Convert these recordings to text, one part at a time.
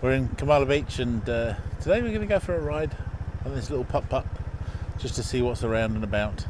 We're in Kamala Beach, and today we're going to go for a ride on this little putt-putt just to see what's around and about.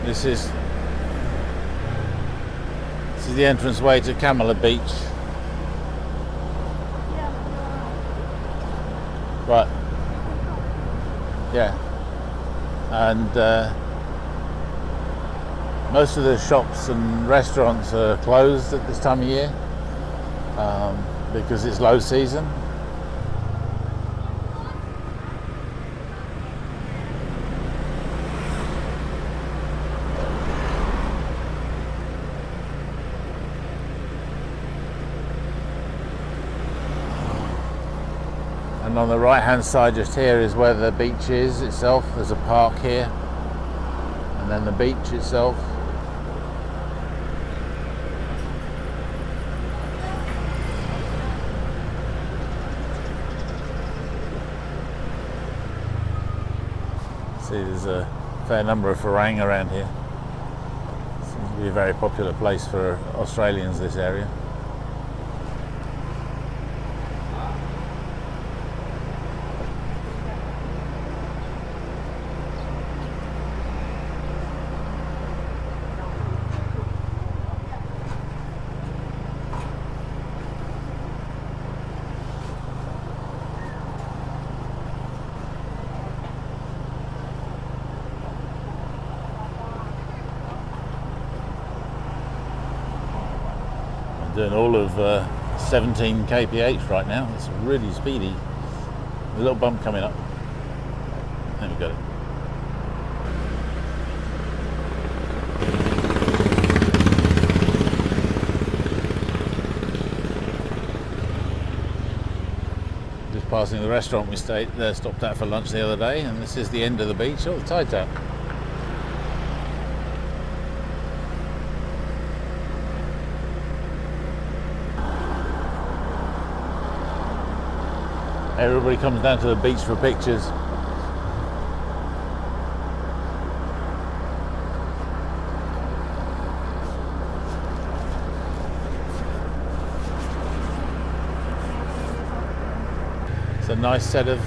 This is the entrance way to Kamala Beach. Right. Yeah. And most of the shops and restaurants are closed at this time of year because it's low season. And on the right hand side just here is where the beach is itself. There's a park here and then the beach itself. See, there's a fair number of orang around here. Seems to be a very popular place for Australians, this area. Doing all of 17 kph right now. It's really speedy. A little bump coming up. There we go. Just passing the restaurant we stopped at for lunch the other day, and this is the end of the beach. Oh, the tide's out. Everybody comes down to the beach for pictures. It's a nice set of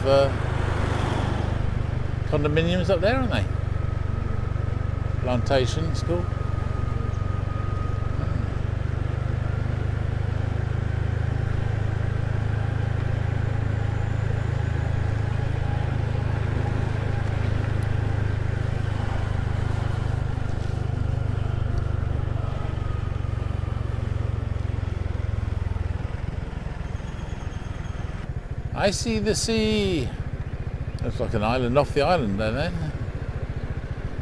condominiums up there, aren't they? Plantation, it's cool. I see the sea. Looks like an island off the island down there.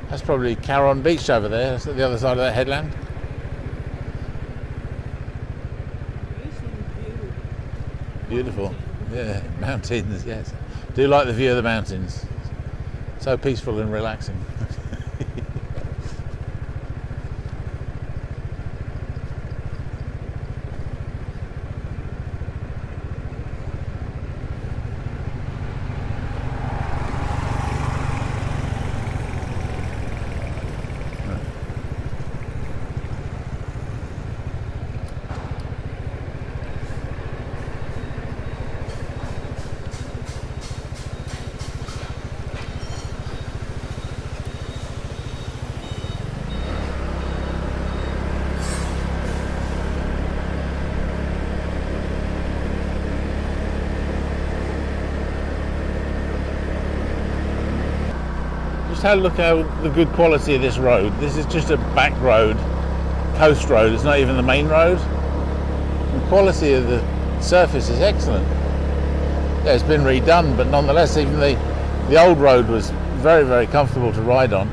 That's probably Caron Beach over there. That's at the other side of that headland. Beautiful. Yeah, mountains, yes. Do like the view of the mountains. So peaceful and relaxing. Just have a look at the good quality of this road. This is just a back road, coast road. It's not even the main road. The quality of the surface is excellent. Yeah, it's been redone, but nonetheless, even the old road was very, very comfortable to ride on.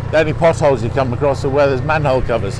The only potholes you come across are where there's manhole covers.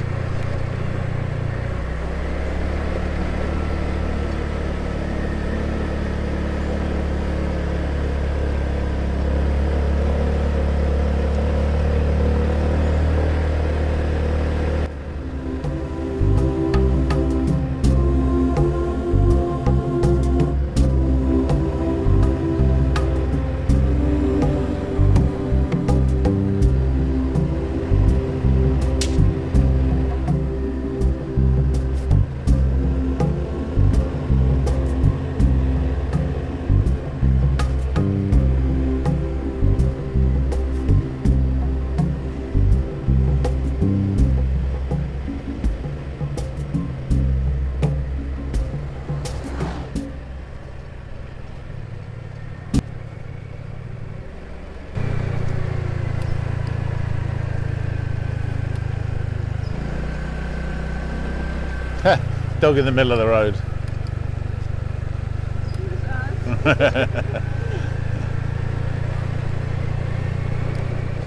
Dog in the middle of the road.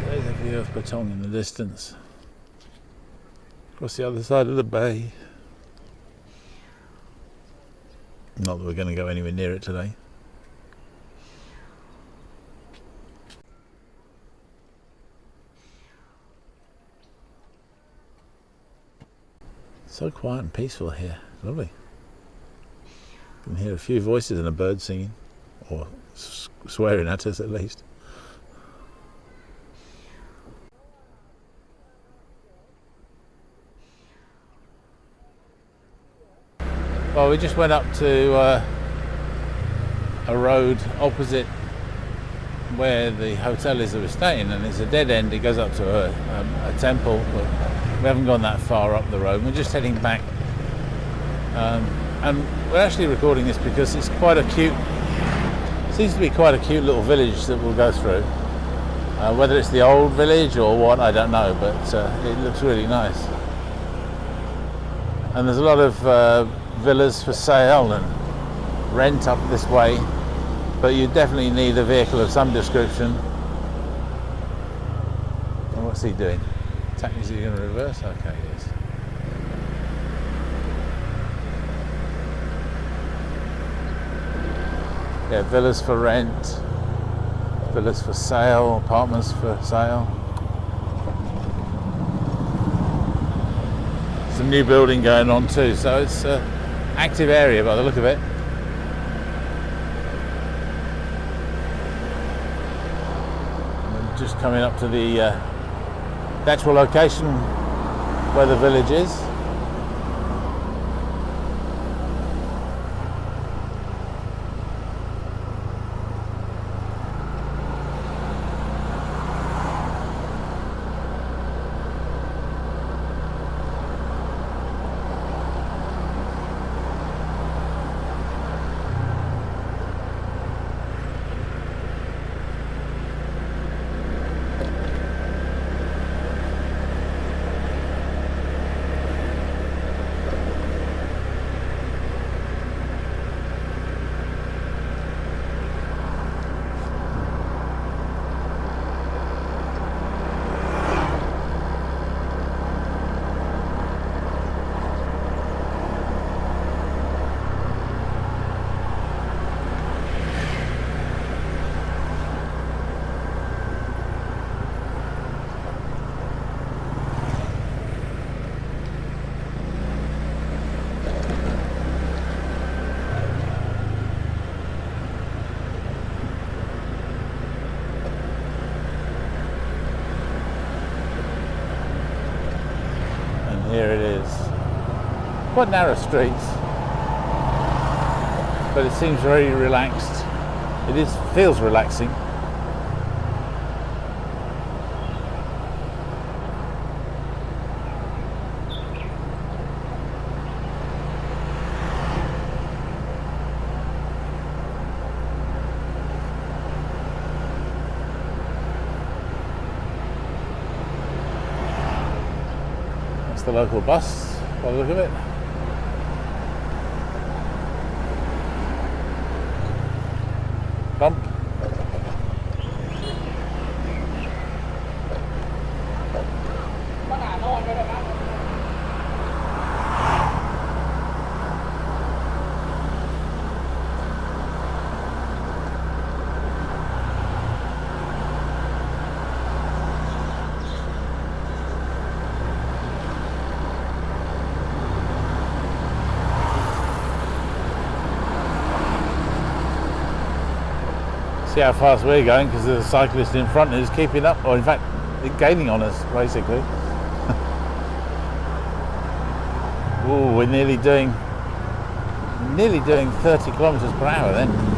There's a view of Patong in the distance. Across the other side of the bay. Not that we're going to go anywhere near it today. So quiet and peaceful here. Lovely. You can hear a few voices and a bird singing, or swearing at us at least. Well, we just went up to a road opposite where the hotel is that we're staying, and it's a dead end. It goes up to a temple, but we haven't gone that far up the road. We're just heading back, and we're actually recording this because it's quite a cute, seems to be quite a cute little village that we'll go through. Whether it's the old village or what, I don't know, but it looks really nice. And there's a lot of villas for sale and rent up this way, but you definitely need a vehicle of some description. And what's he doing? Is he going to reverse? Okay, yes. Yeah, villas for rent, villas for sale, apartments for sale. Some new building going on too, so it's an active area by the look of it. And just coming up to the actual location where the village is. Here it is. Quite narrow streets, but it seems very relaxed. It feels relaxing. the local bus by the look of it. Bump. See how fast we're going, because the cyclist in front is keeping up, or in fact gaining on us basically. Oh, we're nearly doing 30 kilometers per hour then.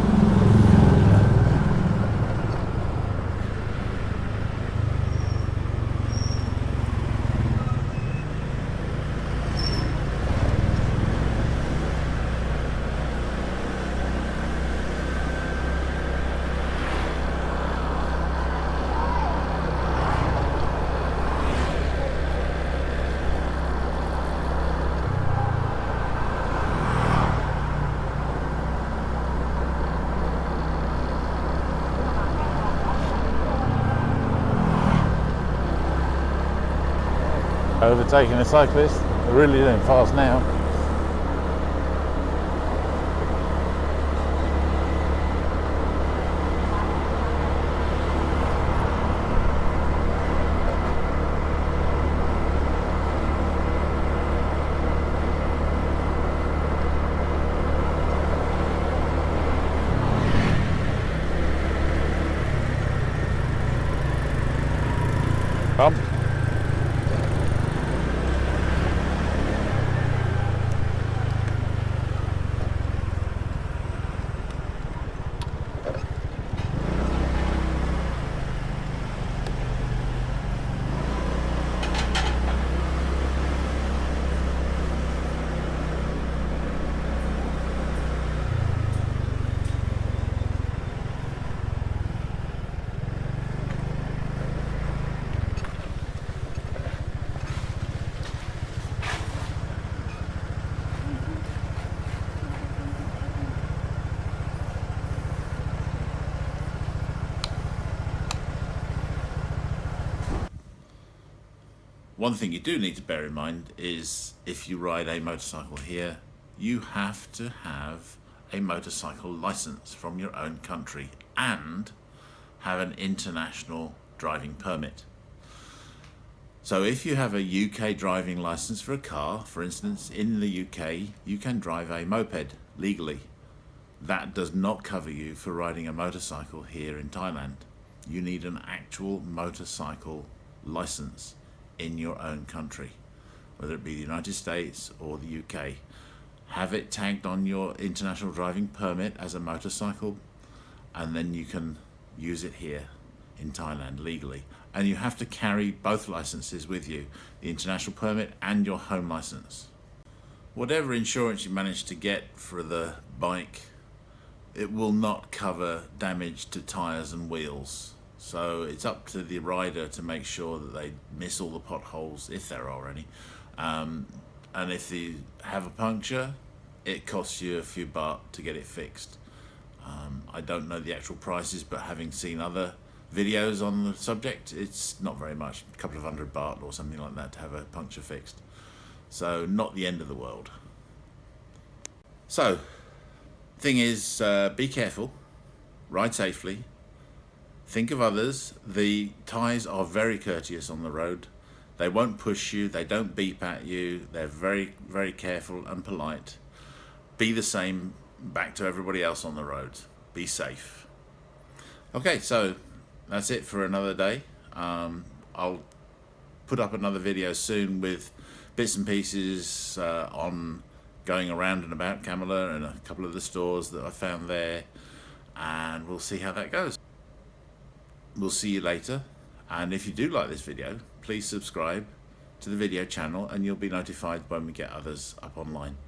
Overtaking a cyclist, they're really doing fast now. Bump. One thing you do need to bear in mind is if you ride a motorcycle here, you have to have a motorcycle license from your own country and have an international driving permit. So if you have a UK driving license for a car, for instance, in the UK, you can drive a moped legally. That does not cover you for riding a motorcycle here in Thailand. You need an actual motorcycle license in your own country, whether it be the United States or the UK. Have it tagged on your international driving permit as a motorcycle, and then you can use it here in Thailand legally. And you have to carry both licenses with you, the international permit and your home license. Whatever insurance you manage to get for the bike, it will not cover damage to tyres and wheels. So it's up to the rider to make sure that they miss all the potholes, if there are any. And if you have a puncture, it costs you a few baht to get it fixed. I don't know the actual prices, but having seen other videos on the subject, it's not very much, a couple of $100 baht or something like that to have a puncture fixed. So not the end of the world. So, thing is, be careful, ride safely, think of others. The Thais are very courteous on the road. They won't push you, they don't beep at you, they're very, very careful and polite. Be the same back to everybody else on the road. Be safe. Okay, so that's it for another day. I'll put up another video soon with bits and pieces on going around and about Kamala and a couple of the stores that I found there, and we'll see how that goes. We'll see you later, and if you do like this video, please subscribe to the video channel and you'll be notified when we get others up online.